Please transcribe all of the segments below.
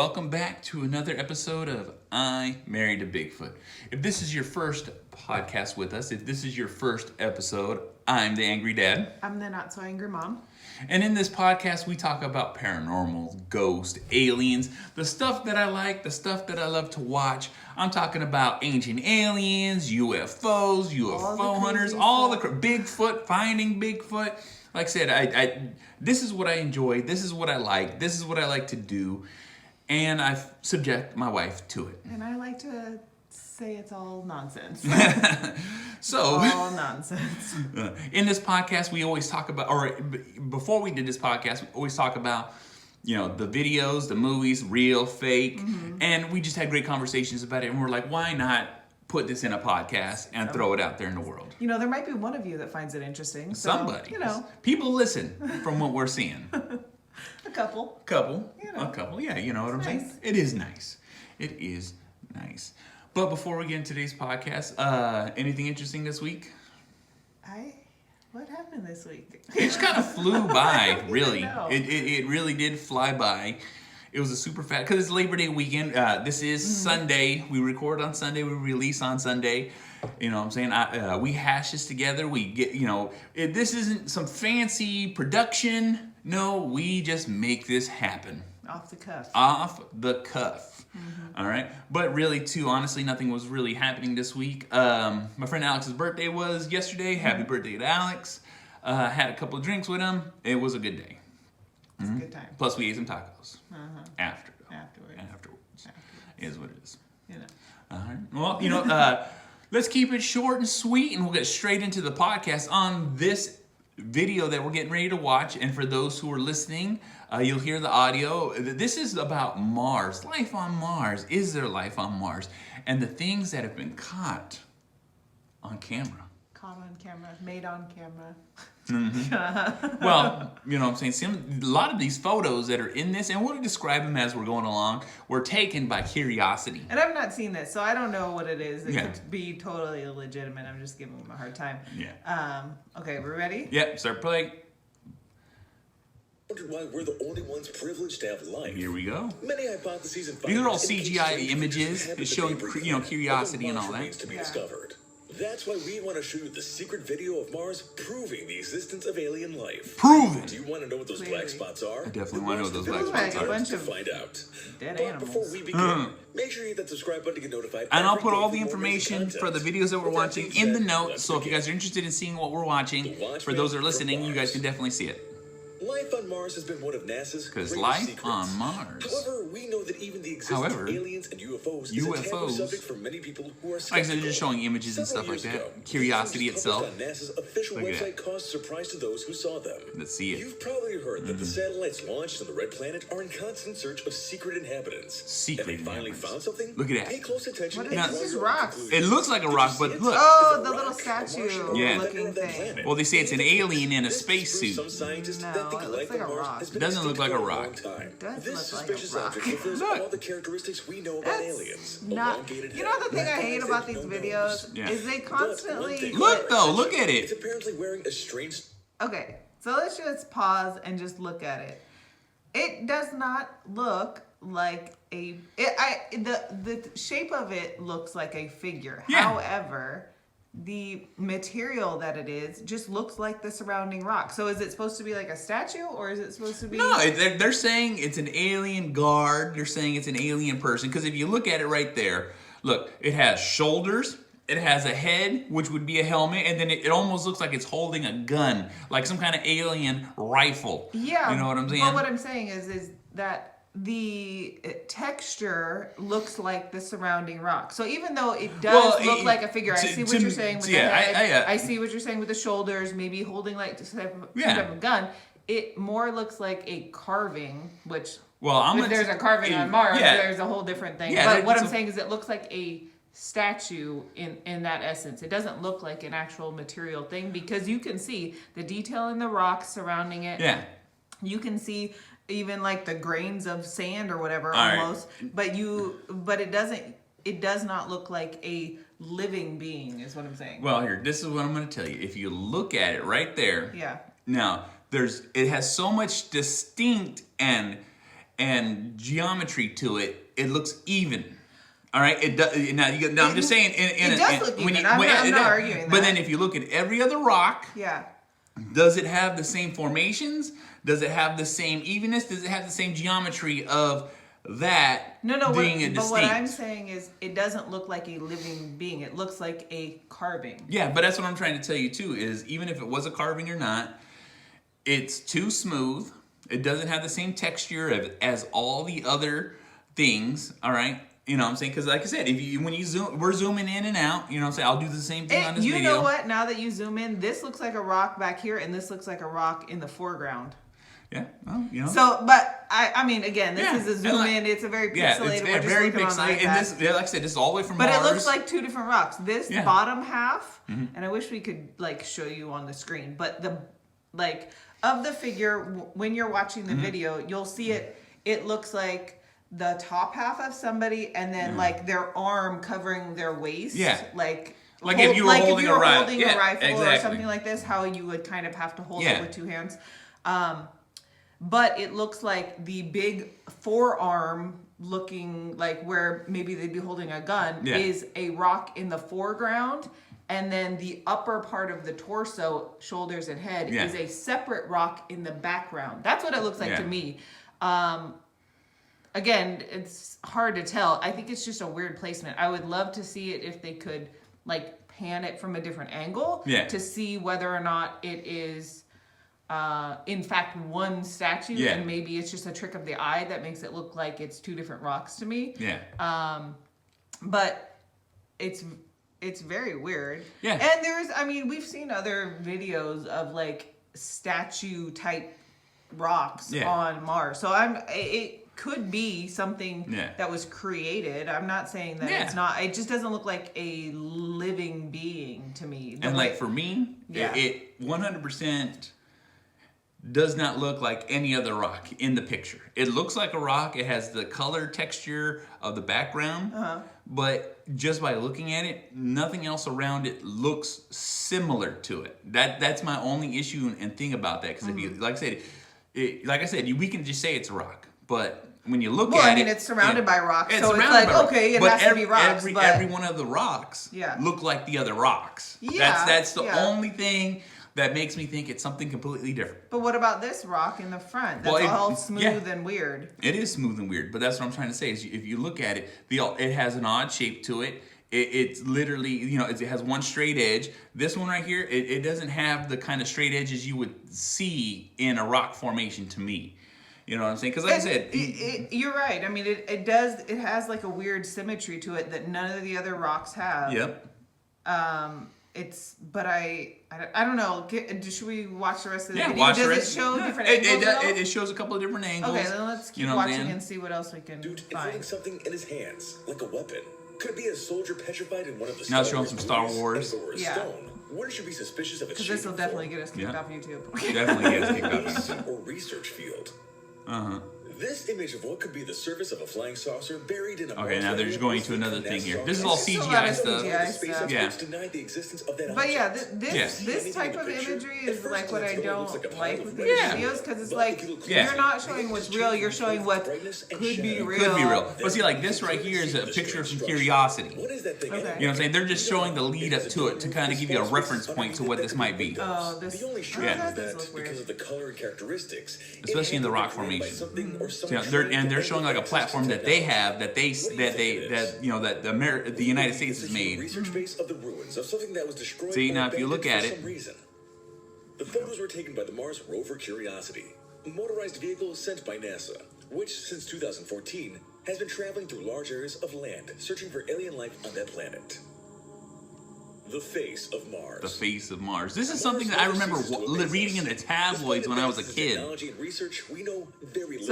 welcome back to another episode of I Married A Bigfoot. If this is your first podcast with us, if this is your first episode, I'm the Angry Dad. I'm the Not So Angry Mom. And in this podcast, we talk about paranormal, ghosts, aliens, the stuff that I like, the stuff that I love to watch. I'm talking about ancient aliens, UFOs, UFO hunters, all the Bigfoot, finding Bigfoot. Like I said, this is what I enjoy. This is what I like. This is what I like to do. And I subject my wife to it. And I like to say it's all nonsense. So, all nonsense. In this podcast, we always talk about, or before we did this podcast, we always talk about, you know, the videos, the movies, real, fake. Mm-hmm. And we just had great conversations about it. And we're like, why not put this in a podcast and throw it out there in the world? You know, there might be one of you that finds it interesting. So, Somebody. You know. People listen from what we're seeing. A couple. You know. A couple, yeah, you know what I'm saying? It is nice. It is nice. But before we get into today's podcast, anything interesting this week? What happened this week? It just kind of flew by, really. I know. It really did fly by. It was a super fast, because it's Labor Day weekend. This is Sunday. We record on Sunday. We release on Sunday. You know what I'm saying? We hash this together. We get, you know, this isn't some fancy production. No, we just make this happen. Off the cuff. Off the cuff. Mm-hmm. All right. But really, too, honestly, nothing was really happening this week. My friend Alex's birthday was yesterday. Mm-hmm. Happy birthday to Alex. Had a couple of drinks with him. It was a good day. It's a good time. Plus, we ate some tacos. Afterwards. Is what it is. You know. All right. Well, you know, let's keep it short and sweet, and we'll get straight into the podcast on this video that we're getting ready to watch. And for those who are listening, you'll hear the audio. This is about Mars, life on Mars. Is there life on Mars? And the things that have been caught on camera. Caught on camera, made on camera. Mm-hmm. Well, you know what I'm saying? A lot of these photos that are in this, and we'll describe them as we're going along, were taken by curiosity. And I've not seen this, so I don't know what it is. It could be totally illegitimate. I'm just giving them a hard time. Yeah. Okay, we're ready? Yep, start playing. Wondered why we're the only ones privileged to have life. Here we go. Many hypotheses and These are all CGI images. It's showing, you know, curiosity and all that. To be discovered. That's why we want to show you the secret video of Mars proving the existence of alien life. Proven! Do you want to know what those black spots are? I definitely want to know what those black spots are. A bunch To of find out. dead But animals. before we begin, make sure you hit that subscribe button to get notified. And I'll every put day all the for more information amazing for the content. videos that we're With that watching being in the said, notes. let's So if you begin. guys are interested in seeing what we're watching, for those that are listening, you guys can definitely see it. Life on Mars has been one of NASA's Because greatest life secrets. on Mars. However, we know that even the existence of aliens and UFOs is a taboo subject for many people who are skeptical. Like I said, they're just showing images and stuff like that. Curiosity itself. On NASA's official Look at website that. caused surprise to those who saw them. Let's see it. You've probably heard that the satellites launched on the Red Planet are in constant search of secret inhabitants. Secret Have they finally inhabitants. found something? Look at that. Pay close attention. What is and this? draw This is your own rocks. conclusions. It looks like a Did rock, you but see it? look. Oh, Is it the a little rock, a statue Martian, Yeah. or a looking member of that thing. planet? Well, they say it's an alien in a This spacesuit. proves some scientists No, that think it looks life like a on Mars rock. has been Doesn't look extinct like a for rock. long time. It does This look like a suspicious rock. object fulfills Look. all the characteristics we know about That's aliens. not. Elongated You know the head, thing I hate black about eyes, these no videos nose. Yeah. is they But one constantly. thing Look, though, look at It's it. apparently wearing a strange. Okay, so let's just pause and just look at it. It does not look like a. The shape of it looks like a figure. Yeah. However, the material that it is just looks like the surrounding rock. So is it supposed to be like a statue, or is it supposed to be? No, they're saying it's an alien guard. They're saying it's an alien person. Because if you look at it right there, look, it has shoulders. It has a head, which would be a helmet, and then it almost looks like it's holding a gun, like some kind of alien rifle. Yeah, you know what I'm saying? But what I'm saying is that the texture looks like the surrounding rock. So even though it does look like a figure, I see what you're saying with the head. I see what you're saying with the shoulders, maybe holding like some type of gun. It more looks like a carving, which if there's a carving on Mars, there's a whole different thing. Yeah, but what I'm saying is it looks like a statue in that essence. It doesn't look like an actual material thing because you can see the detail in the rocks surrounding it. Yeah. You can see even like the grains of sand or whatever All almost, but it does not look like a living being is what I'm saying. Well, here, this is what I'm going to tell you. If you look at it right there. Yeah. Now, it has so much distinct and and geometry to it, it looks even. All right. It does. Now, I'm just saying. It does look even. I'm not arguing that. But then, if you look at every other rock, does it have the same formations? Does it have the same evenness? Does it have the same geometry of that being a distinct? But what I'm saying is, it doesn't look like a living being. It looks like a carving. Yeah, but that's what I'm trying to tell you too. Is even if it was a carving or not, it's too smooth. It doesn't have the same texture as all the other things. All right. You know what I'm saying? Because like I said, when you zoom, we're zooming in and out. You know what I'm saying? I'll do the same thing on this video. You know what? Now that you zoom in, this looks like a rock back here, and this looks like a rock in the foreground. Yeah, well, you know. So, but I mean, again, this is a zoom in. It's a very pixelated. Yeah, it's very pixelated. And this, like I said, this is all the way from Mars. But it looks like two different rocks. This bottom half, and I wish we could like show you on the screen. But the of the figure, when you're watching the video, you'll see it. It looks like the top half of somebody, and then like their arm covering their waist. Yeah. Like if you were holding a rifle or something like this, how you would kind of have to hold it with two hands. But it looks like the big forearm looking like where maybe they'd be holding a gun is a rock in the foreground. And then the upper part of the torso, shoulders and head, is a separate rock in the background. That's what it looks like to me. Again, it's hard to tell. I think it's just a weird placement. I would love to see it if they could like pan it from a different angle to see whether or not it is in fact one statue and maybe it's just a trick of the eye that makes it look like it's two different rocks to me. But it's very weird. And we've seen other videos of like statue type rocks on Mars. So it could be something that was created. I'm not saying that it's not. It just doesn't look like a living being to me. And like for me, it 100% does not look like any other rock in the picture. It looks like a rock. It has the color texture of the background. But just by looking at it, nothing else around it looks similar to it. That's my only issue and thing about that. Because if you, like I said, we can just say it's a rock. But when you look at it, it's surrounded by rocks, so it's like okay, it has to be rocks. Every one of the rocks look like the other rocks. That's the only thing that makes me think it's something completely different. But what about this rock in the front? That's all smooth and weird. It is smooth and weird, but that's what I'm trying to say. Is if you look at it, it has an odd shape to it. It's literally, it has one straight edge. This one right here, it doesn't have the kind of straight edges you would see in a rock formation to me. You know what I'm saying? Because like I said... you're right. I mean, it does. It has like a weird symmetry to it that none of the other rocks have. Yep. But I don't know. Should we watch the rest of the video? Watch Does the rest. It show different angles? It shows a couple of different angles. Okay, then let's keep watching and see what else we can Dude, find. holding something in his hands, like a weapon. Could it be a soldier petrified in one of the now showing some Star Wars. Stone, wouldn't you be suspicious of its because this will definitely get us kicked off YouTube. Definitely get us kicked off YouTube. Or research field. This image of what could be the surface of a flying saucer buried in a... Okay, now they're just going to another thing here. This is all CGI stuff. But yeah, this type of imagery is like what I don't like with these videos, because it's like you're not showing what's real, you're showing what could be real. Could be real. But see, like this right here is a picture from Curiosity. What is that thing? You know what I'm saying? They're just showing the lead up to it to kind of give you a reference point to what this might be. Oh, this. The only truth is that because of the color and characteristics, especially in the rock formation. They're showing like a platform that they have that the United States has made. Research base of the ruins of something that was destroyed. See, now if you look at it, the photos were taken by the Mars rover Curiosity, a motorized vehicle sent by NASA, which since 2014 has been traveling through large areas of land searching for alien life on that planet. The face of Mars. The face of Mars. This is something that I remember reading in the tabloids when I was a kid. So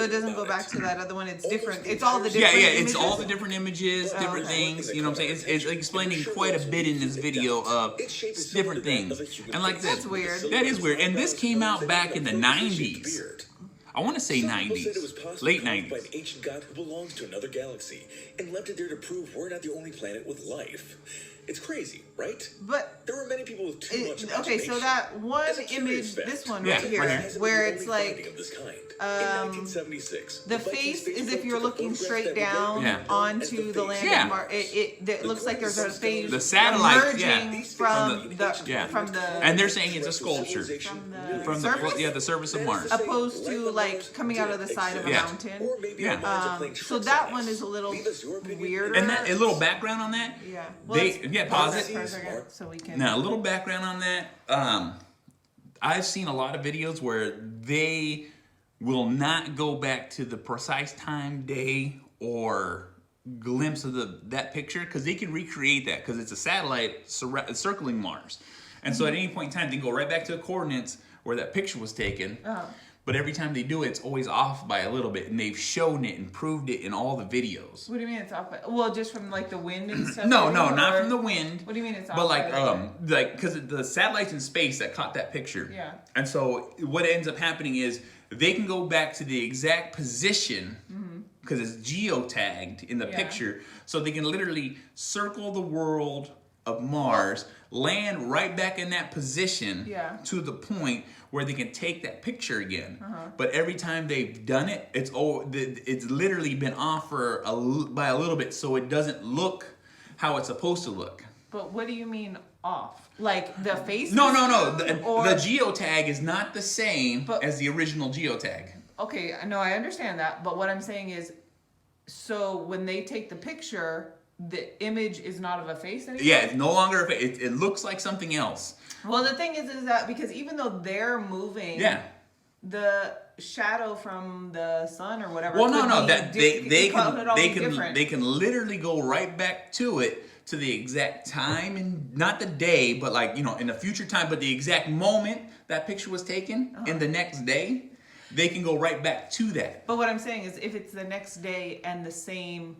it doesn't go back to that other one. It's different. It's all the different images? It's all the different images, different things. You know what I'm saying? It's explaining quite a bit in this video of different things. And like that's weird. That is weird. And this came out back in the 90s. I want to say 90s. Late 90s. By an ancient god who belongs to another galaxy and left it there to prove we're not the only planet with life. It's crazy, right? But there were many people with too much imagination. Okay, so that one image, this one right here, where it's like, of this kind. In 1976, the face is if you're looking straight down onto the land of Mars. It looks like there's a face the satellite emerging from the and they're saying it's a sculpture from the surface? The surface of Mars, opposed to like coming out of the side of a mountain. So that one is a little weirder. And that a little background on that. Yeah. Well, pause it. So we can. Now a little background on that. I've seen a lot of videos where they will not go back to the precise time, day, or glimpse of that picture because they can recreate that because it's a satellite circling Mars. And so at any point in time, they go right back to the coordinates where that picture was taken. But every time they do it, it's always off by a little bit. And they've shown it and proved it in all the videos. What do you mean it's off by? Well, just from like the wind and stuff? No, not from the wind. What do you mean it's off? But like because the satellite's in space that caught that picture. Yeah. And so what ends up happening is they can go back to the exact position because it's geotagged in the picture. So they can literally circle the world of Mars, land right back in that position to the point where they can take that picture again. But every time they've done it, it's literally been off by a little bit, so it doesn't look how it's supposed to look. But what do you mean off? Like the face? No. The geotag is not the same as the original geotag. Okay, no, I understand that. But what I'm saying is, so when they take the picture, the image is not of a face anymore? Yeah, it's no longer a face. It looks like something else. Well, the thing is that because even though they're moving, the shadow from the sun or whatever. Well, no, that they can literally go right back to it, to the exact time, and not the day, but like in the future time, but the exact moment that picture was taken, and the next day, they can go right back to that. But what I'm saying is, if it's the next day and the same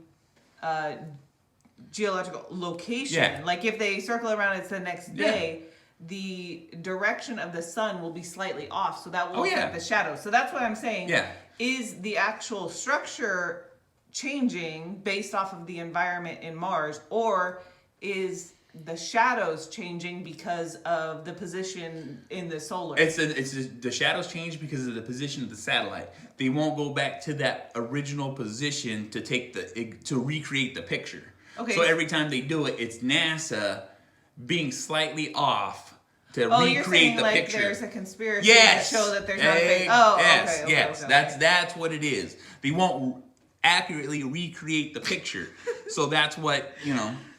geological location, like if they circle around, it's the next day. The direction of the sun will be slightly off, so that will affect the shadow. So that's what I'm saying. Is the actual structure changing based off of the environment in Mars, or is the shadows changing because of the position in the solar? The shadows change because of the position of the satellite. They won't go back to that original position to recreate the picture. Okay. So every time they do it, it's NASA being slightly off to recreate the picture. There's a conspiracy to show that there's not a fake. Yes. That's what it is. They won't accurately recreate the picture. So that's what,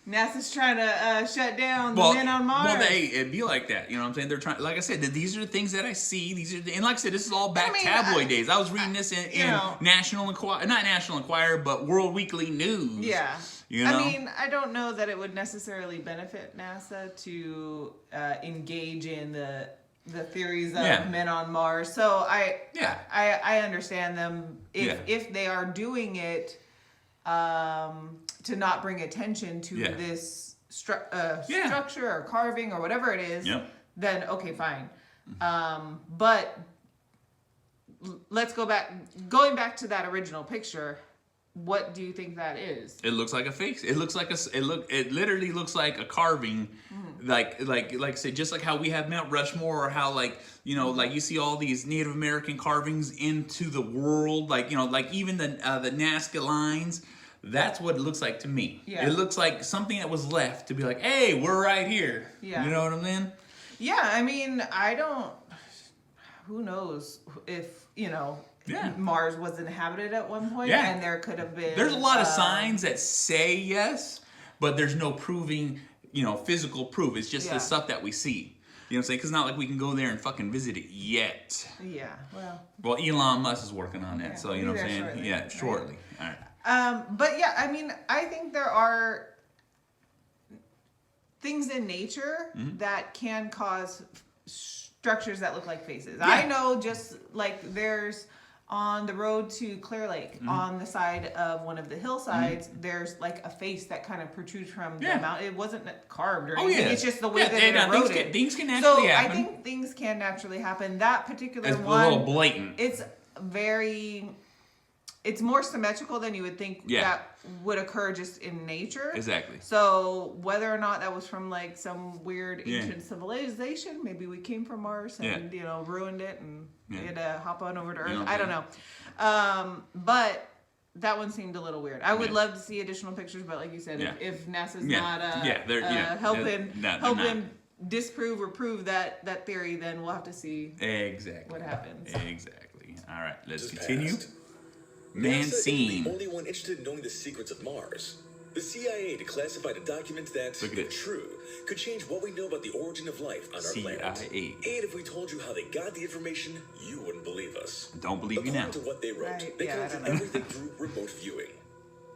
NASA's trying to shut down the men on Mars. Well, it'd be like that. You know what I'm saying? They're trying. Like I said, these are the things that I see. And like I said, this is all back tabloid days. I was reading this in National Enquirer, not National Enquirer, but World Weekly News. Yeah. I don't know that it would necessarily benefit NASA to engage in the theories of men on Mars. So I understand them if they are doing it to not bring attention to this structure or carving or whatever it is. Then okay, fine. But let's going back to that original picture. What do you think that is? It looks like a face. It looks like it literally looks like a carving, like I said, just like how we have Mount Rushmore, or how like you see all these Native American carvings into the world, like even the Nazca lines. That's what it looks like to me. Yeah. It looks like something that was left to be like, hey, we're right here. Yeah. You know what I mean? Yeah, who knows if Mars was inhabited at one point, and there could have been. There's a lot of signs that say yes, but there's no proving, physical proof. It's just the stuff that we see. You know what I'm saying? Because it's not like we can go there and fucking visit it yet. Yeah, well, Elon Musk is working on that, so you know what I'm saying? Shortly. Shortly. All right. But I think there are things in nature that can cause structures that look like faces. I know, just like there's on the road to Clear Lake, on the side of one of the hillsides, there's like a face that kind of protrudes from the mountain. It wasn't carved or anything. It's just the way that it eroded. Things can naturally happen. I think things can naturally happen. That particular it's one, a little blatant. It's very it's more symmetrical than you would think Yeah. that would occur just in nature. Exactly. So whether or not that was from like some weird ancient civilization, maybe we came from Mars and you know ruined it and we had to hop on over to Earth. You know, I don't know. But that one seemed a little weird. I would love to see additional pictures, but like you said, if NASA's not helping disprove or prove that theory, then we'll have to see what happens. Exactly. All right, let's Just continue. passed. Man NASA seen. isn't the only one interested in knowing the secrets of Mars. The CIA declassified a document that, Look at it. if true, could change what we know about the origin of life on our planet. CIA. And if we told you how they got the information, you wouldn't believe us. Don't believe you now. According to what they wrote, Right, they yeah, I collected don't know. everything through remote viewing.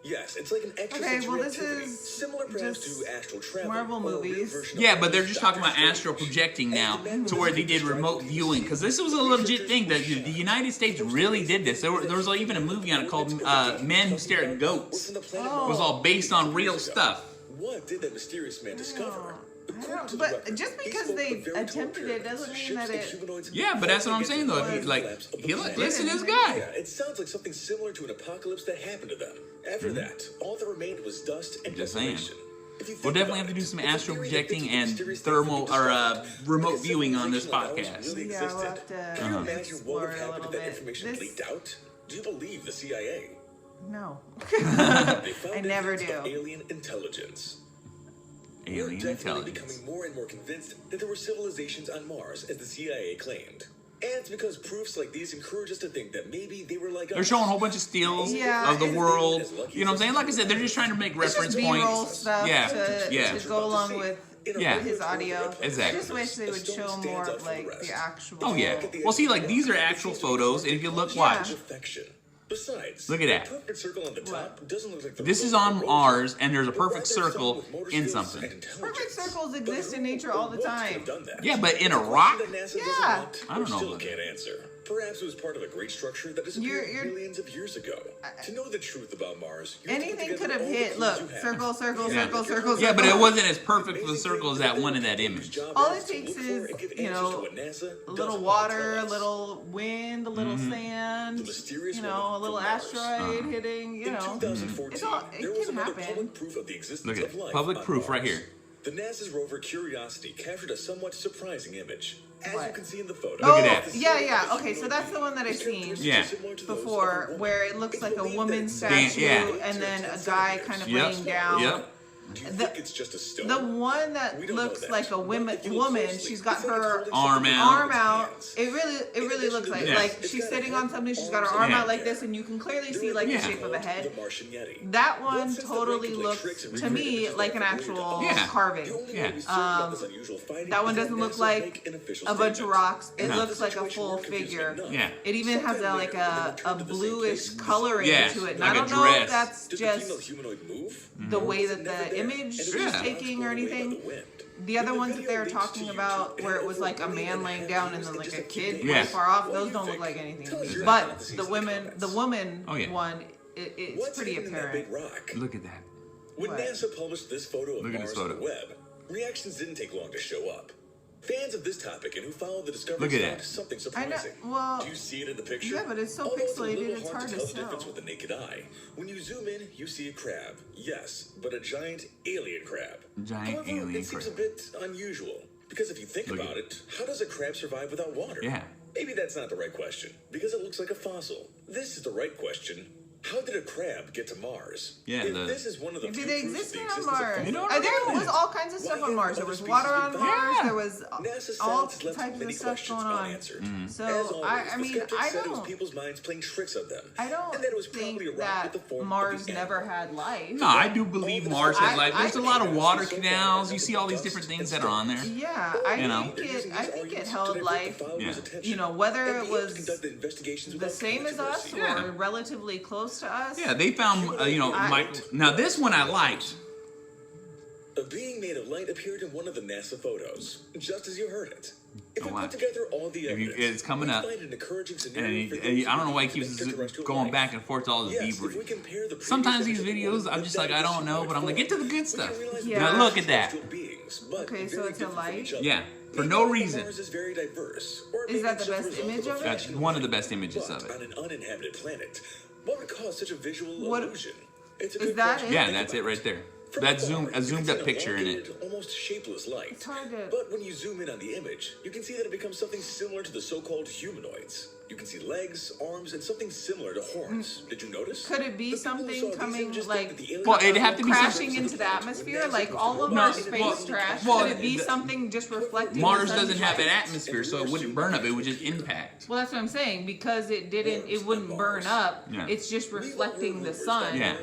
Yes, it's like an extrasensory Okay, well, this activity, is similar perhaps just to astral travel. Marvel or a real movies. version of Yeah, but they're what just talking about Doctor astral Strange. projecting now And to where they did remote viewing. Because this was a legit thing that the United States really did this. There was even a movie on it called Men Who Stare at Goats. It was all based on real stuff. What did that mysterious man discover? I don't, but just because they attempted it doesn't mean that it. Yeah, but that's what I'm saying though. Listen to this guy. Yeah, it sounds like something similar to an apocalypse that happened to them. After that, all that remained was dust and Just saying. desolation. If you think We'll definitely about have to do it, some it's a astral theory that projecting fits and mysterious thermal things or described. remote Like a viewing on this civilization like ours podcast. really Yeah, we'll existed. have to Can you imagine what explore would it a happen little if that bit. information This- leaked out? Do you believe the CIA? No. They found I never evidence of do. alien intelligence. Alien We're definitely intelligence. becoming more and more convinced that there were civilizations on Mars, as the CIA claimed. And it's because proofs like these encourage us to think that maybe they were like us. They're showing a whole bunch of stills Yeah, of the it's- world. You know what I'm saying? Like I said, they're just trying to make It's reference just B-roll points. stuff Yeah, to go along with Yeah. his audio. Exactly. I just wish they would show more of like the actual. Oh yeah. Well, see, like these are actual photos, and if you look, watch. Perfection. Besides, Look at that. the perfect circle on the top doesn't look like the This is result on of erosion, Mars, and there's a but perfect rather circle someone with motor in skills something. and intelligence. Perfect circles But exist in who nature or all the what could time. have done that? Yeah, but in a Question rock? that NASA doesn't Yeah. want, I don't or know still about can't answer. Perhaps it was part of a great structure that disappeared You're- millions of years ago. To know the truth about Mars, you have to put Anything together could have all the hit. clues Look, you have. circle, circle, Yeah. circle, circle, Yeah, but it circle. wasn't as perfect of a circle as that one in that image. All it takes is, you know, a little water, a little wind, a little sand, you know, a little asteroid hitting, you In know. 2014, It's all, there it was can another happen. public proof of the existence Look at of it. life Public on proof right Mars. here. The NASA's rover Curiosity captured a somewhat surprising image. As What? you can see in the photo. Look at that. Yeah. Okay, so that's the one that I've seen Yeah. before, where it looks like a woman Dan- statue yeah. and then a guy kind of Yep. laying down. Yep. Do you The- think it's just a stone? The one that We don't know looks that. like a But woman, if you look closely, she's got it's like her it's Arm holding out. arm out. hands. It really looks like Yeah. like It's she's got a sitting head, on something. She's got her arms, arm and out like hair. this, and you can clearly There see is like Yeah. the shape of a called head. the Martian Yeti. That What one since the brain totally can play looks tricks and to recreate me images like an like actual Yeah. carving. The only Yeah. way we serve up this unusual finding That one is doesn't look NASA like make an official a bunch of statement. rocks. It No. looks The like a situation full more confusing figure. enough. Yeah. It even has Sometime like later, when they a return to the same bluish place, coloring Yeah, to it. And like I a don't know dress. if that's Did the female just humanoid move? the way that Never the there. image And it is was Yeah. taking or blown away by anything. the wind. The other When ones that video they were leaks talking to about, YouTube, where it was like a over man 1.5 laying down and years then like just a a few kid days. way Yeah. far off, What those do don't you look like think? anything. Tell us your But hypotheses the in the women, comments. the woman Oh, yeah. one, it's What's pretty hidden in that apparent. big rock? Look at that. When What? NASA published this photo of Look at Mars this on the photo. web, reactions didn't take long to show up. Fans of this topic and who follow the discovery Look at found that. something I know. surprising. Well, Do you see it in the picture? yeah, but it's so Although pixelated, a little it's hard hard to to tell the difference tell. with the naked eye. When you zoom in, you see a crab. Yes, but a giant alien crab. Giant However, alien it seems a crab. bit unusual. Because if you think Look about at it, how does a crab survive without water? Yeah. Maybe that's not the right question, because it looks like a fossil. This is the right question. How did a crab get to Mars? Yeah, If the- this is one of the Maybe few they proofs of existed the on existence of Mars. You know fossil what? There was all kinds of stuff on Mars. There was water on Mars. Yeah. There was NASA all scientists left types many of stuff questions going on. unanswered. Mm-hmm. So As always, I the mean, skeptics I said it was don't. people's minds playing tricks of them. I don't and that it was think probably a rock that with the form Mars of the never animal. had life. No, I do believe Mars has life. There's a lot of water So far, canals. You nothing see all but these dust different and things that are on there. Yeah, You know. They're using these I think it arguments to held divert life. the followers' Yeah. attention. You know, whether And it they was conduct the investigations the without same as us controversy. Yeah. or relatively close to us. Yeah, they found, now this one I liked. A being made of light appeared in one of the NASA photos, just as you heard it. If we wow. put together all the If you- evidence, it's coming we up. find an encouraging And scenario for those I don't know who why he believe keeps in extraterrestrial going life. back and forth to all this Yes, if we debrief. compare the previous Sometimes these images videos, with I'm just that like, I don't know, humanoid but I'm like, get to the form, good we stuff. can realize Yeah. that Now look at that. celestial beings, but Okay, so very it's a different from light? each other. Yeah, for Maybe no because reason. Mars is very diverse, or Is maybe that the it's just best a result image a of it? That's fictional one of the life. best images But of it. on an uninhabited planet, What would cause such a visual illusion? It's a is good that question. Yeah, that's it right there. That's a zoomed up picture in it. Almost shapeless light. It's hard to... But when you zoom in on the image, you can see that it becomes something similar to the so-called humanoids. You can see legs, arms, and something similar to horns. Did you notice? Could it be something coming like well, it'd have to be crashing into the atmosphere, like all of our space trash? Could it be something just reflecting? Mars doesn't have an atmosphere, so it wouldn't burn up. It would just impact. Well, that's what I'm saying. Because it wouldn't burn up. Yeah. It's just reflecting the sun. Yeah.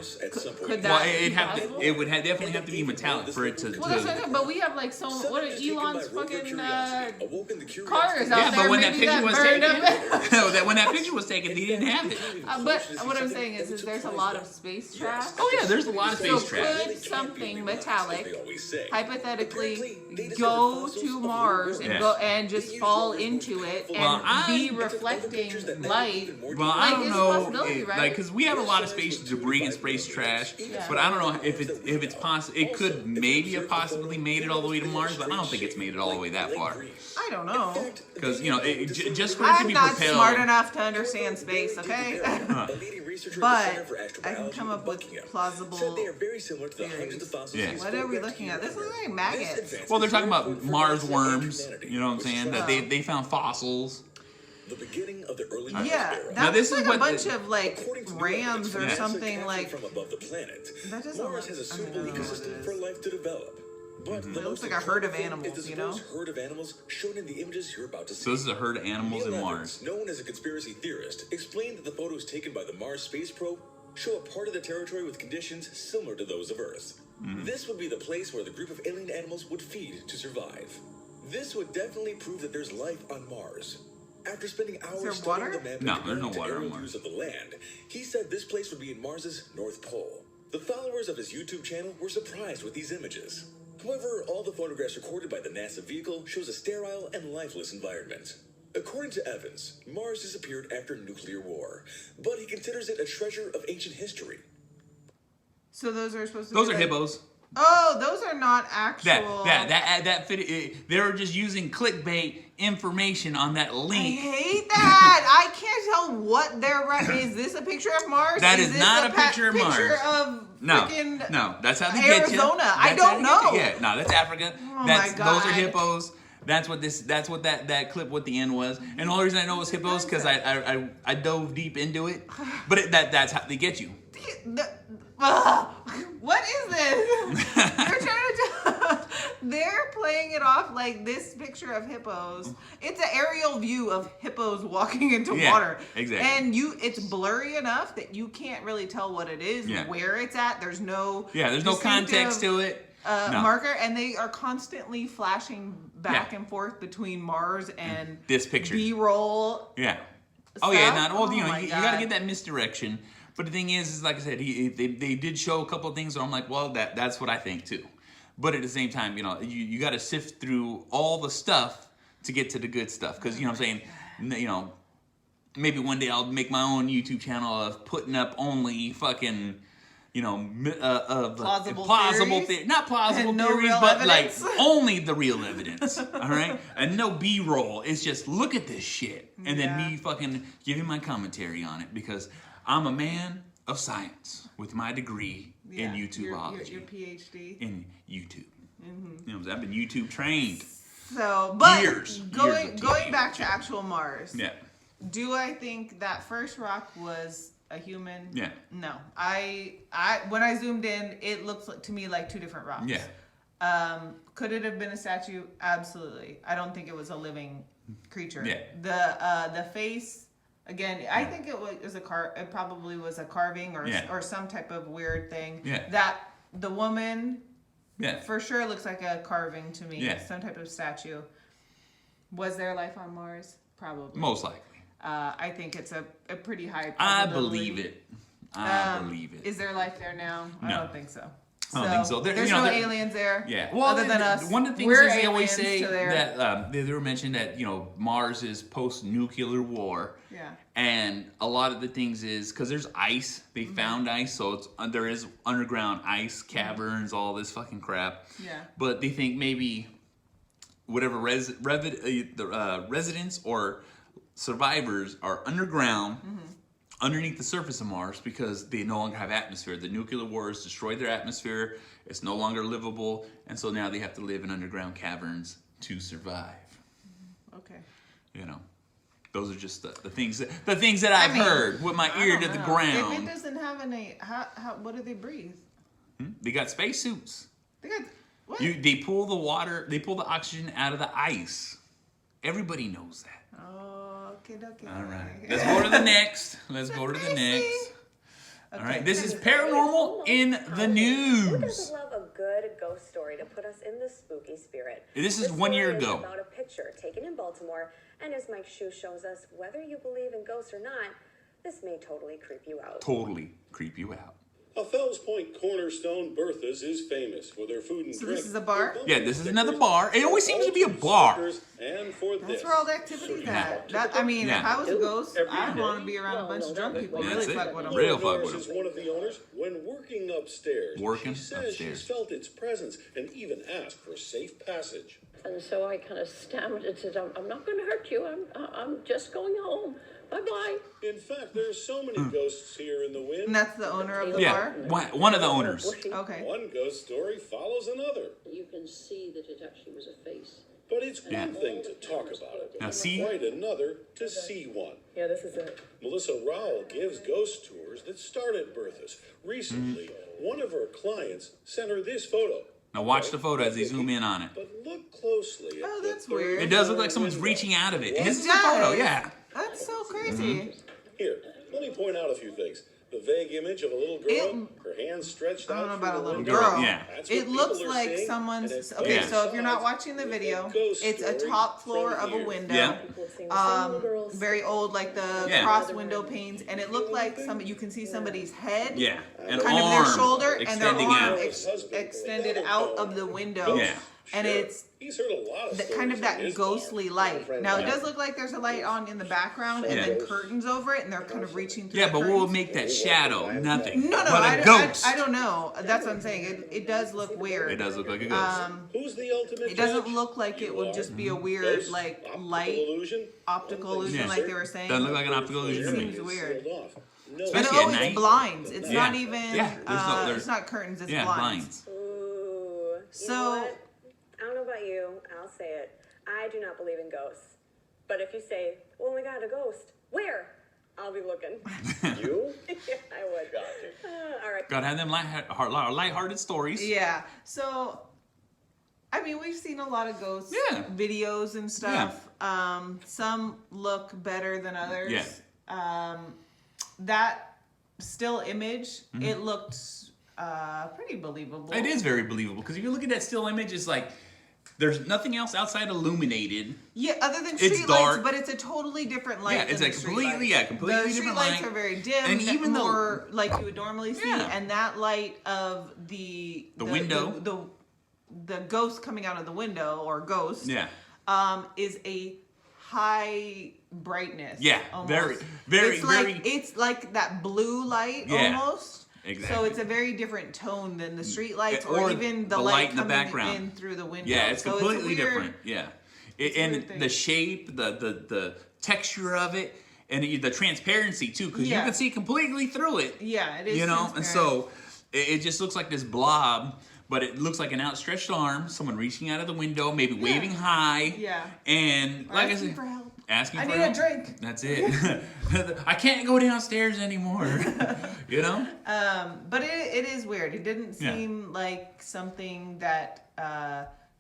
Could that? It would definitely have to be metallic for it to. Well, that's what I'm saying. But we have like what are Elon's fucking cars out Yeah, there? but when that Maybe picture was burned taken, up. no, that when that picture was taken, he didn't have it. But what I'm saying is there's a lot of space trash. Oh yeah, there's a lot of space trash. Could something metallic hypothetically go to Mars and and just fall into it and be reflecting light? Well, I don't it's know, a possibility, right? because we have a lot of space debris and space trash, but I don't know if it's possible. It could maybe have possibly made it all the way to Mars, but I don't think it's made it all the way that far. I don't know. Because just for it to I'm be not propelled. smart enough to understand space, okay? But I can come up with plausible theories. Yeah. What are we looking at? This is like maggots. Well, they're talking about Mars worms. You know what I'm saying? That they found fossils. The beginning of the early Yeah, Now, that this looks is like a what bunch of like rams or something like. from above the planet. That doesn't Mars look. has a I don't suitable know what it ecosystem is. for life to develop. But It looks like a herd of animals, is the you know? supposed herd of animals shown in the images you're about to see. So this is a herd of animals in Neil Mars. Evans, known as a conspiracy theorist, explained that the photos taken by the Mars space probe show a part of the territory with conditions similar to those of Earth. This would be the place where the group of alien animals would feed to survive. This would definitely prove that there's life on Mars. After spending hours there studying water? the map No, and there's no comparing to water on aerial Mars. views of the land, he said this place would be in Mars's North Pole. The followers of his YouTube channel were surprised with these images. However, all the photographs recorded by the NASA vehicle shows a sterile and lifeless environment. According to Evans, Mars disappeared after nuclear war, but he considers it a treasure of ancient history. So those are supposed to. Those be are like, hippos. Oh, those are not actual. That fit. They were just using clickbait information on that I link. hate that. I can't tell what they're. Is this a picture of Mars? That is this not a picture of Mars. Picture of freaking No, that's how they get you. Arizona. I That's how don't they get know. you. Yeah, no, that's Africa. Oh Those my God. are hippos. That's what that clip what the end was. And the only reason I know it was hippos because I dove deep into it. But that's how they get you. What is this? They're playing it off like this picture of hippos. It's an aerial view of hippos walking into water. Exactly. And it's blurry enough that you can't really tell what it is, where it's at. There's no there's no context to it. No. Marker, and they are constantly flashing back and forth between Mars and this picture. B-roll. Yeah. Oh yeah. You God. gotta get that misdirection. But the thing is like I said, they did show a couple of things where I'm like, well, that's what I think too. But at the same time, you got to sift through all the stuff to get to the good stuff. Because you know what I'm saying, maybe one day I'll make my own YouTube channel of putting up only fucking. Plausible theories? Not plausible And no theories, real but evidence? like only the real evidence. All right, and no B-roll. It's just look at this shit, and then me fucking giving my commentary on it because I'm a man of science with my degree in YouTubeology. Your PhD in YouTube. I've been YouTube trained. So, but years going of back to actual Mars. Yeah. Do I think that first rock was a human? Yeah. No. I when I zoomed in, it looks to me like two different rocks. Yeah. Could it have been a statue? Absolutely. I don't think it was a living creature. Yeah. The face, again, I think it was it probably was a carving or some type of weird thing. Yeah. That the woman for sure looks like a carving to me. Yeah. Some type of statue. Was there life on Mars? Probably. Most likely. I think it's a pretty high probability. I believe it. I believe it. Is there life there now? No. I don't think so. I don't think so. There's no aliens there. Yeah. Well, other than us. One of the things We're is they always aliens say to their- that they were mentioned that Mars is post-nuclear war. Yeah. And a lot of the things is because there's ice. They found ice, so there is underground ice caverns, all this fucking crap. Yeah. But they think maybe whatever residents or survivors are underground underneath the surface of Mars because they no longer have atmosphere. The nuclear wars destroyed their atmosphere. It's no longer livable, and so now they have to live in underground caverns to survive. Okay. You know, those are just the things that I've heard with my ear to the ground. If it doesn't have any, what do they breathe? They got spacesuits. They got what? They pull the water. They pull the oxygen out of the ice. Everybody knows that. Oh, okay. All right. Let's go to the next. All right. This is paranormal in the news. Who doesn't love a good ghost story to put us in the spooky spirit? This is 1 year ago. About a picture taken in Baltimore, and as Mike Shue shows us, whether you believe in ghosts or not, this may totally creep you out. A Fells Point cornerstone, Bertha's, is famous for their food and So drink. this is a bar? Yeah, this is another bar. It always seems to be a bar. And for That's where all the activity's at. If I was a ghost, I'd want to be around a bunch of drunk people. That's Really it. fuck with them. Real fuck with is them. one of the owners. When working upstairs, she says she's felt its presence and even asked for safe passage. And so I kind of stammered and said, I'm not going to hurt you. I'm just going home. Bye-bye. In fact, there's so many ghosts here in the wind. And that's the owner of the Yeah, bar? one of the owners. Okay. One ghost story follows another. You can see that it actually was a face. But it's one thing to talk about it, Now see? quite another to see one. Yeah, this is it. Melissa Rowell gives ghost tours that start at Bertha's. Recently, one of her clients sent her this photo. Now watch the photo as they zoom in on it. But look closely at Oh, the that's third weird. It does look like someone's reaching out of it. This is a does. photo, yeah. That's so crazy. Here, let me point out a few things. The vague image of a little girl, her hands stretched I out. don't know about a through the little window. girl. Yeah. That's what It looks people are like seeing, someone's. and it Okay, Yeah. so if you're not coincides watching the with video, ghost it's a story top floor from of a here. window. Yeah. Very old, like the Yeah. cross window panes, and it looked like you can see somebody's head. Yeah. An Kind of arm their shoulder and their extending arm out. extended out of the window, Yeah. and it's He's heard a lot of kind of stories that in his ghostly bar. light. Now it does look like there's a light on in the background and Yeah. then curtains over it, and they're kind of reaching through. Yeah, the but what will curtains. make that shadow? Nothing. No, but I a ghost. don't know. That's what I'm saying. It does look weird. It does look like a ghost. Who's the ultimate It doesn't judge? look like it would just be a weird, Ghost? like, Optical light illusion? optical One thing's illusion, Yeah. like they were saying. Doesn't look like an optical illusion to Seems me. weird. Sealed off. No. And Especially at it's night. blinds. It's Yeah. not even. Yeah, there's it's not curtains. It's Yeah, blinds. blinds. Ooh. So- You know what? I don't know about you. I'll say it. I do not believe in ghosts. But if you say, oh my God, a ghost, where? I'll be looking. You? Yeah, I would. All right. Gotta have them lighthearted stories. Yeah. So, I mean, we've seen a lot of ghost Yeah. videos and stuff. Some look better than others. Yeah. That still image, it looked pretty believable. It is very believable because if you look at that still image, it's like there's nothing else outside illuminated. Yeah, other than It's street dark. lights, but it's a totally different light. Yeah, it's than like the completely- streetlights. yeah, completely the different streetlights light. are very dim, And even more like you would normally see, Yeah. and that light of the window. the ghost coming out of the window or ghost, Yeah. is a high brightness. Yeah, almost. very, It's like, very- it's like that blue light Yeah, almost. exactly. So it's a very different tone than the street lights Or or even the the light light in the coming background. in through the window. Yeah, it's So completely a weird- different. Yeah, a weird and thing. the shape, the texture of it, and the transparency too, because you Yeah. can see completely through it. Yeah, it is. You know, and transparent. so it just looks like this blob, but it looks like an outstretched arm, someone reaching out of the window, maybe waving high. Yeah. And like I asking said, for help. asking I for need help. a drink. That's it. I can't go downstairs anymore. You know? But it is weird. It didn't Yeah. seem like something that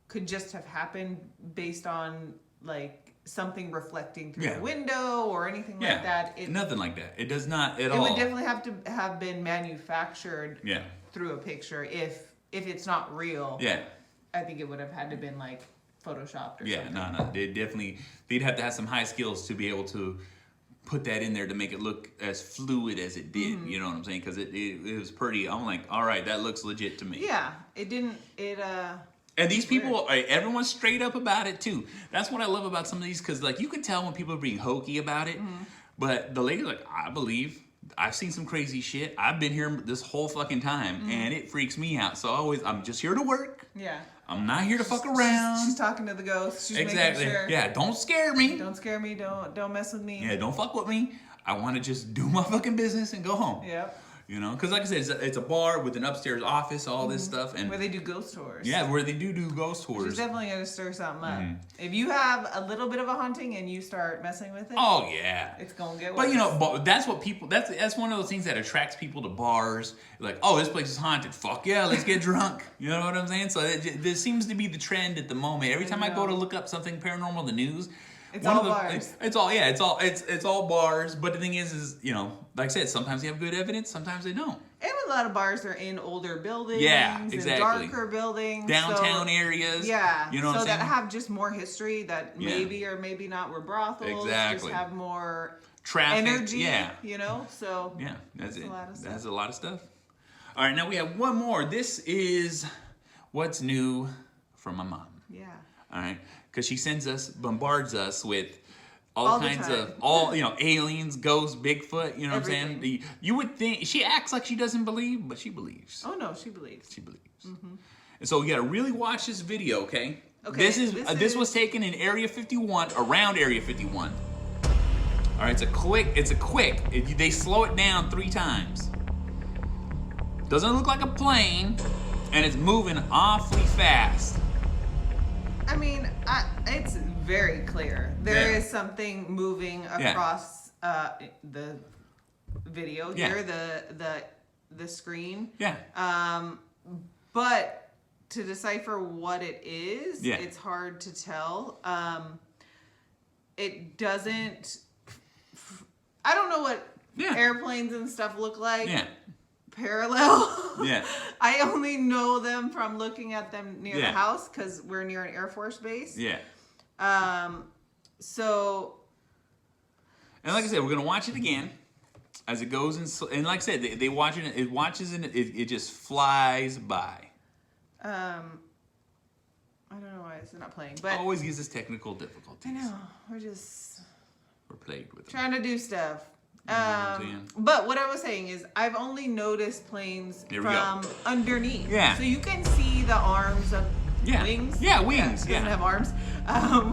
could just have happened based on like something reflecting through Yeah. the window or anything Yeah. like that. It, Nothing like that. It does not at it all. would definitely have to have been manufactured Yeah. through a picture if it's not real. Yeah. I think it would have had to been like photoshopped or Yeah, something. no. They'd have to have some high skills to be able to put that in there to make it look as fluid as it did. Mm-hmm. You know what I'm saying? Because it was pretty. I'm like, all right, that looks legit to me. Yeah, it didn't. And these people, everyone's straight up about it too. That's what I love about some of these, because like you can tell when people are being hokey about it. Mm-hmm. But the lady's like, I believe. I've seen some crazy shit. I've been here this whole fucking time, Mm-hmm. and it freaks me out. So I'm just here to work. Yeah. I'm not here to fuck around. She's talking to the ghost. She's Exactly. making sure. Yeah, don't scare me. Don't scare me. Don't mess with me. Yeah, don't fuck with me. I want to just do my fucking business and go home. Yep. You know, because like I said, it's a bar with an upstairs office, all this stuff, and where they do ghost tours. Yeah, where they do ghost tours. Which is definitely gonna stir something up. If you have a little bit of a haunting and you start messing with it, oh yeah, it's gonna get worse. But you know, that's what people. That's one of those things that attracts people to bars. Like, oh, this place is haunted. Fuck yeah, let's get drunk. You know what I'm saying? So this seems to be the trend at the moment. Every time I go to look up something paranormal in the news. It's all bars. It's all bars. But the thing is, you know, like I said, sometimes they have good evidence, sometimes they don't. And a lot of bars are in older buildings. Yeah, exactly. And darker buildings. Downtown areas. Yeah. You know what I'm saying? So that have just more history that maybe or maybe not were brothels. Exactly. Just have more traffic. Energy. Yeah. You know? So yeah, that's it. That's a lot of stuff. All right, now we have one more. This is what's new from my mom. Yeah. All right. Because she bombards us with all kinds of, aliens, ghosts, Bigfoot, you know what I'm saying? You would think, she acts like she doesn't believe, but she believes. Oh no, she believes. She believes. Mm-hmm. And so you gotta really watch this video, okay? Okay. This was taken in Area 51, around Area 51. All right, it's a quick, they slow it down 3 times. Doesn't look like a plane, and it's moving awfully fast. I mean, it's very clear. There is something moving across the video here, the screen. Yeah. But to decipher what it is, it's hard to tell. It doesn't. I don't know what airplanes and stuff look like. Yeah. Parallel. Yeah. I only know them from looking at them near the house because we're near an Air Force base. Yeah. So. And like I said, we're gonna watch it again as it goes and like I said, they watch it. It watches and it just flies by. I don't know why it's not playing, but always gives us technical difficulties. I know we're plagued with them. Trying to do stuff. But what I was saying is I've only noticed planes from underneath. Yeah. So you can see the arms of wings. Yeah, wings. Yeah. It doesn't have arms.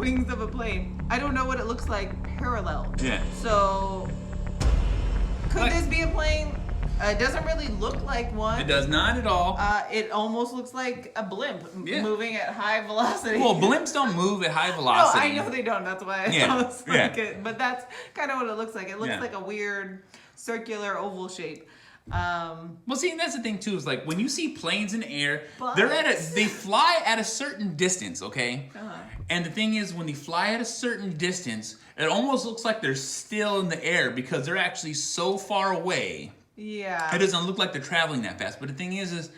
Wings of a plane. I don't know what it looks like parallel. Yeah. So could this be a plane? It doesn't really look like one. It does not at all. It almost looks like a blimp moving at high velocity. Well, blimps don't move at high velocity. No, I know they don't. That's why I sounds like it. But that's kind of what it looks like. It looks like a weird circular oval shape. Well, see, and that's the thing too. Is like when you see planes in the air, they fly at a certain distance, okay? And the thing is, when they fly at a certain distance, it almost looks like they're still in the air because they're actually so far away. Yeah. It doesn't look like they're traveling that fast. But the thing is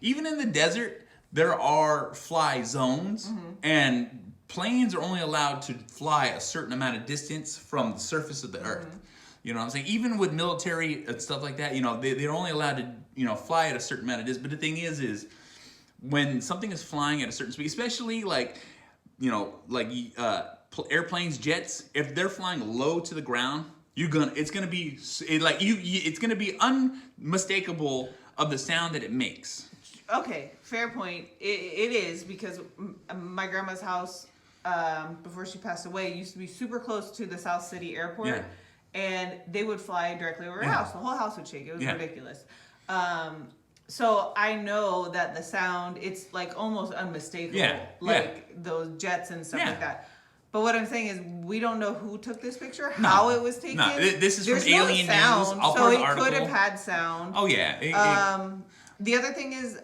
even in the desert, there are fly zones, and planes are only allowed to fly a certain amount of distance from the surface of the earth. You know what I'm saying? Even with military and stuff like that, they're only allowed to, fly at a certain amount of distance. But the thing is when something is flying at a certain speed, especially airplanes, jets, if they're flying low to the ground, it's gonna be unmistakable of the sound that it makes. Okay, fair point. It is because my grandma's house, before she passed away, used to be super close to the South City Airport, and they would fly directly over her house. The whole house would shake. It was ridiculous. So I know that the sound, it's like almost unmistakable, those jets and stuff like that. But what I'm saying is, we don't know who took this picture, how it was taken. No, this is There's from Alien no sound, News. I'll so put it an article. could have had sound. Oh yeah. The other thing is,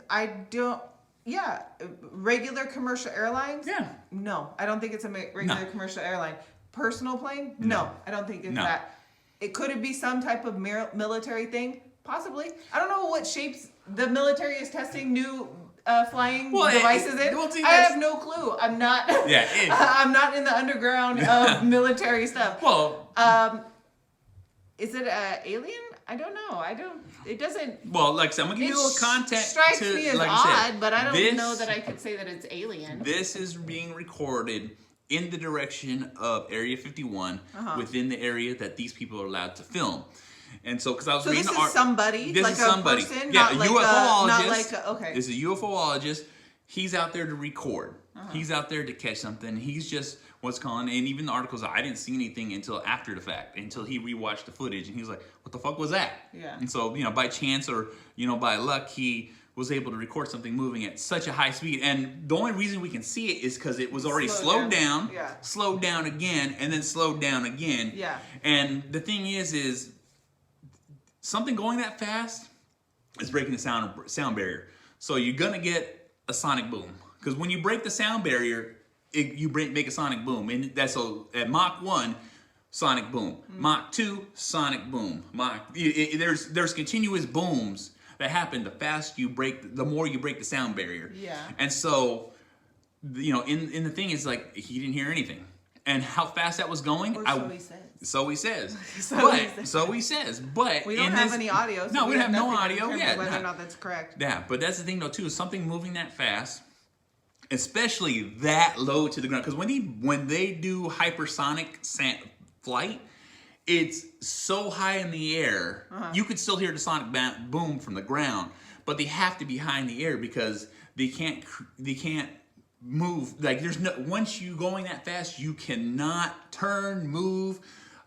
regular commercial airlines. Yeah. No, I don't think it's a regular commercial airline. Personal plane? No, I don't think it's that. Could it be some type of military thing? Possibly. I don't know what shapes the military is testing new flying devices in. I have no clue. I'm not. I'm not in the underground of military stuff. Well, is it an alien? I don't know. It doesn't. Well, like I said, I'm gonna give you a little context. Strikes me as odd, but I don't know that I could say that it's alien. This is being recorded in the direction of Area 51, within the area that these people are allowed to film. And so, because I was reading this is somebody, this like is somebody, a person, yeah, not a UFOologist. not like okay. This is a UFOologist, he's out there to record. He's out there to catch something. He's just what's calling, and even the articles, I didn't see anything until after the fact, until he rewatched the footage, and he was like, what the fuck was that? Yeah. And so, by chance or, by luck, he was able to record something moving at such a high speed. And the only reason we can see it is because it was already slowed down, slowed down again, and then slowed down again. Yeah. And the thing is something going that fast is breaking the sound barrier. So you're gonna get a sonic boom. Because when you break the sound barrier, you make a sonic boom. And that's so at Mach 1, sonic boom. Mach 2, sonic boom. There's continuous booms that happen the more you break the sound barrier. Yeah. And so, in the thing is like, he didn't hear anything. And how fast that was going, or so he says. So he says. So he says. But we don't have any audio. So no, we have no audio. Yeah. Whether or not that's correct. Yeah, but that's the thing though too, is something moving that fast, especially that low to the ground. Because when they do hypersonic flight, it's so high in the air, you could still hear the sonic boom from the ground, but they have to be high in the air because they can't move. Like once you going that fast, you cannot turn, move,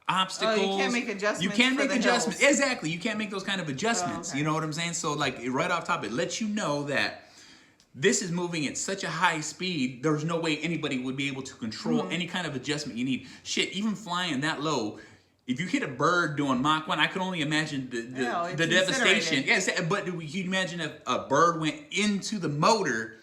obstacles. Oh, you can't make adjustments. You can't for make the adjustments. hills. Exactly. You can't make those kind of adjustments. You know what I'm saying? So like right off top, it lets you know that this is moving at such a high speed, there's no way anybody would be able to control any kind of adjustment you need. Shit, even flying that low, if you hit a bird doing Mach 1, I can only imagine the devastation. Yes, but you imagine if a bird went into the motor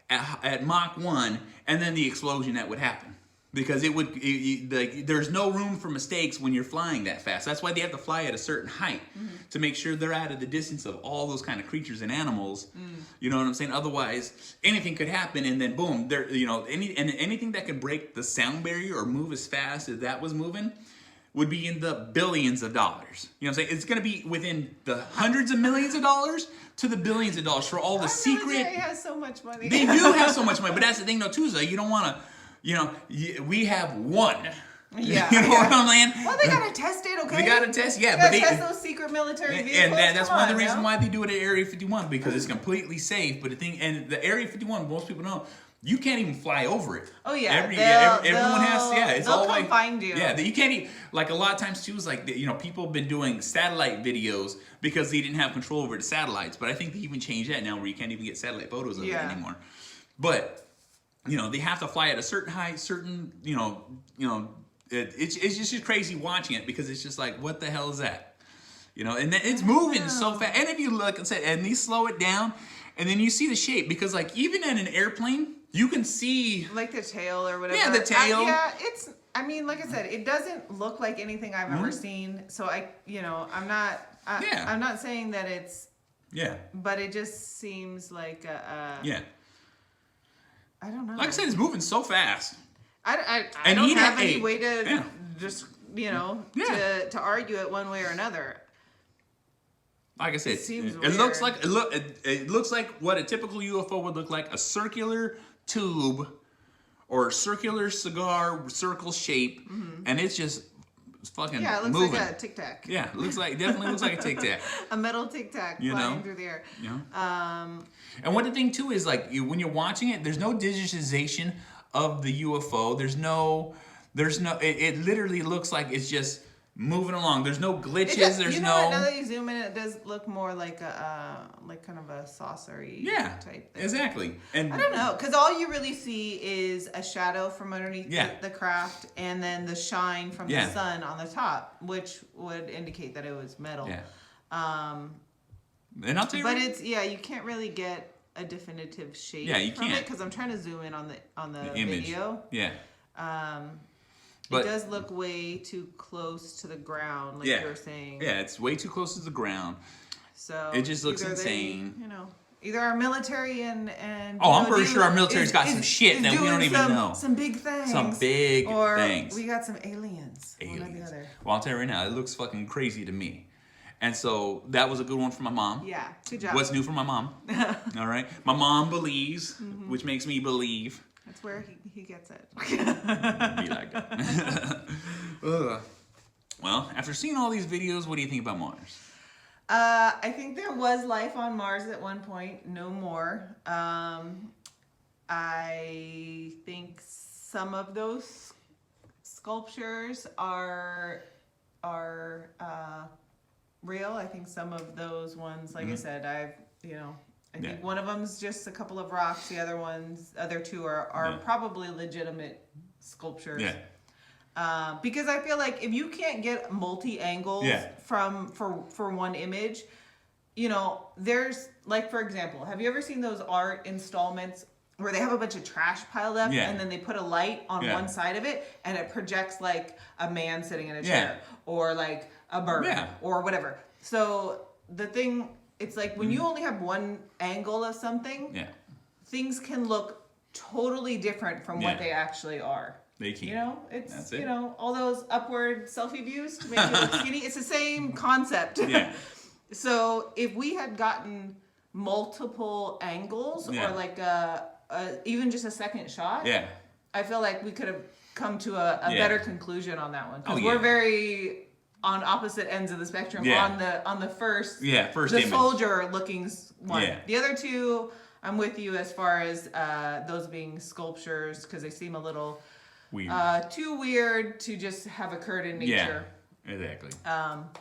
at Mach 1 and then the explosion that would happen. Because there's no room for mistakes when you're flying that fast. That's why they have to fly at a certain height to make sure they're out of the distance of all those kind of creatures and animals. You know what I'm saying? Otherwise, anything could happen, and then boom, anything that could break the sound barrier or move as fast as that was moving would be in the billions of dollars. You know what I'm saying? It's going to be within the hundreds of millions of dollars to the billions of dollars for all the secret. Military has so much money. They do have so much money, but that's the thing though too, is that you don't want to. We have one. Yeah. You know what I'm saying? Well, they gotta test it, okay? They gotta test, yeah. They gotta test those secret military vehicles. And that's one of the reasons why they do it at Area 51, because it's completely safe. But the Area 51, most people know, you can't even fly over it. Oh yeah, everyone has. Yeah, it's all like find you. Yeah, you can't even. Like a lot of times too, is like people have been doing satellite videos because they didn't have control over the satellites. But I think they even changed that now, where you can't even get satellite photos of it anymore. But they have to fly at a certain height, it's just crazy watching it, because it's just like, what the hell is that? And then it's moving so fast. And if you look and say, and they slow it down, and then you see the shape, because like even in an airplane, you can see like the tail or whatever. Yeah, the tail. Like I said, it doesn't look like anything I've ever seen. So I'm not saying that it's. Yeah. But it just seems like yeah. I don't know. Like I said, it's moving so fast. I don't have any way to just to argue it one way or another. Like I said, it looks like what a typical UFO would look like: a circular tube or circular cigar circle shape, and it's just fucking it looks moving. like a tic tac. Yeah, definitely looks like a tic tac. A metal tic tac flying through the air. And one of the thing too is like when you're watching it, there's no digitization of the UFO. It literally looks like it's just moving along. There's no glitches. Now that you zoom in, it does look more like like kind of a saucery type thing. Exactly. And I don't know, because all you really see is a shadow from underneath the craft, and then the shine from the sun on the top, which would indicate that it was metal. Yeah. And I'll tell you, but you can't really get a definitive shape. Yeah, you from can't, it, because I'm trying to zoom in on the image. video. Yeah. But it does look way too close to the ground, like you were saying. Yeah, it's way too close to the ground. So it just looks insane. Either our military and I'm pretty sure our military's got some shit that we don't even know. Some big things. Or we got some aliens. One or the other. Well, I'll tell you right now, it looks fucking crazy to me. And so that was a good one for my mom. Yeah, good job. What's new for my mom? All right. My mom believes, which makes me believe. That's where he gets it. Be like that. Well, after seeing all these videos, what do you think about Mars? I think there was life on Mars at one point. No more. I think some of those sculptures are real. I think some of those ones, like I said, I think one of them's just a couple of rocks. The other two are probably legitimate sculptures. Yeah. Because I feel like if you can't get multi-angles for one image, there's, like, for example, have you ever seen those art installments where they have a bunch of trash piled up and then they put a light on one side of it and it projects like a man sitting in a chair or like a bird or whatever. So the thing, it's like when you only have one angle of something, things can look totally different from what they actually are. They can. It's, all those upward selfie views to make you look skinny. It's the same concept. Yeah. So if we had gotten multiple angles or like even just a second shot, I feel like we could have come to a better conclusion on that one. Because we're very on opposite ends of the spectrum on the first the image. Soldier looking one. Yeah. The other two, I'm with you as far as those being sculptures because they seem a little weird. Too weird to just have occurred in nature. Yeah, exactly.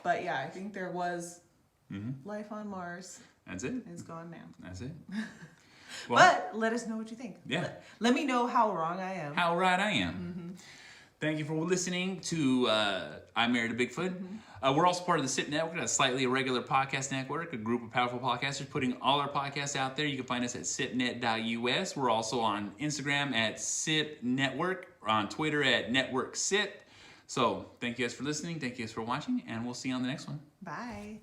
But yeah, I think there was life on Mars. That's it. It's gone now. That's it. Well, but let us know what you think. Yeah. Let me know how wrong I am. How right I am. Thank you for listening to I'm Married A Bigfoot. We're also part of the SIP Network, a slightly irregular podcast network, a group of powerful podcasters putting all our podcasts out there. You can find us at sipnet.us. We're also on Instagram at SIP Network, on Twitter at Network SIP. So thank you guys for listening. Thank you guys for watching, and we'll see you on the next one. Bye.